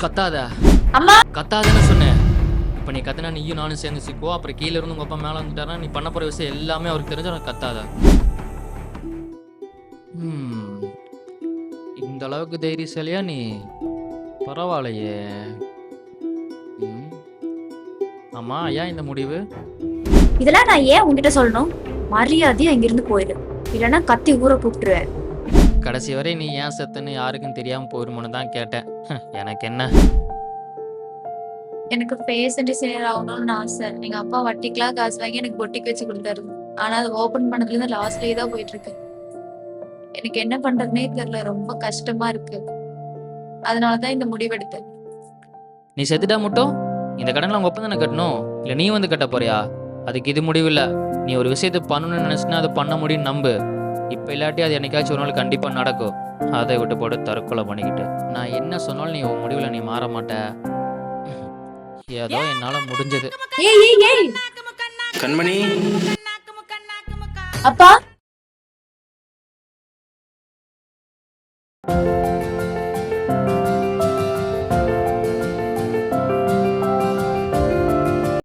கத்தாத அம்மா கத்தாதன்னு சொன்னேன். இப்போ நீ கத்தினா நீயும் நானும் சேர்ந்து சிக்குவோம். அப்புறம் கீழே இருந்து உங்க அப்பா மேலே வந்துட்டாரா நீ பண்ண போற விஷயம் எல்லாமே அவருக்கு தெரிஞ்ச நான் கத்தாத. இந்த அளவுக்கு தைரியசாலியா நீ? பரவாயில்லையே. ம். ஆமா, ஏன் இந்த முடிவு? இதெல்லாம் நான் ஏன் உங்ககிட்ட சொல்லணும்? மரியாதையா இங்கிருந்து போயிடு, இல்லைன்னா கத்தி ஊரை கூப்பிட்டுருவேன். கடைசி வரை நீ ஏன் செத்துன்னு யாருக்கும் தெரியாம போயிருமோன்னு தான் கேட்டேன். எனக்கு என்ன? எனக்கு ஃபேஷன் டிசைனர் ஆகணும்னு ஆசை. எங்க அப்பா வட்டிக்கெல்லாம் காசு வாங்கி எனக்கு பொட்டிக்கு வச்சு கொடுத்தாரு. ஆனா அது ஓபன் பண்ணதுல இருந்து லாஸ்ட்லயே தான் போயிட்டு இருக்கு. எனக்கு என்ன பண்றதுனே தெரியல, ரொம்ப கஷ்டமா இருக்கு. அதனாலதான் இந்த முடிவெடுத்தேன். நீ செத்துட்டா மட்டும் இந்த கடனில் உங்க ஒப்பந்தம் தானே கட்டணும், இல்லை நீ வந்து கட்ட போறியா? அதுக்கு இது முடிவு இல்லை. நீ ஒரு விஷயத்தை பண்ணணும்னு நினைச்சுன்னா அதை பண்ண முடியும்னு நம்பு. இப்போ இல்லாட்டி அது என்னைக்காச்சும் ஒரு நாள் கண்டிப்பாக நடக்கும். அதை விட்டு போட்டு தற்கொலை பண்ணிக்கிட்டு நான் என்ன சொன்னாலும் நீ உன் முடிவில் நீ மாற மாட்ட. ஏதோ என்னால் முடிஞ்சது. ஏய் ஏய் ஏய் கண்மணி, அப்பா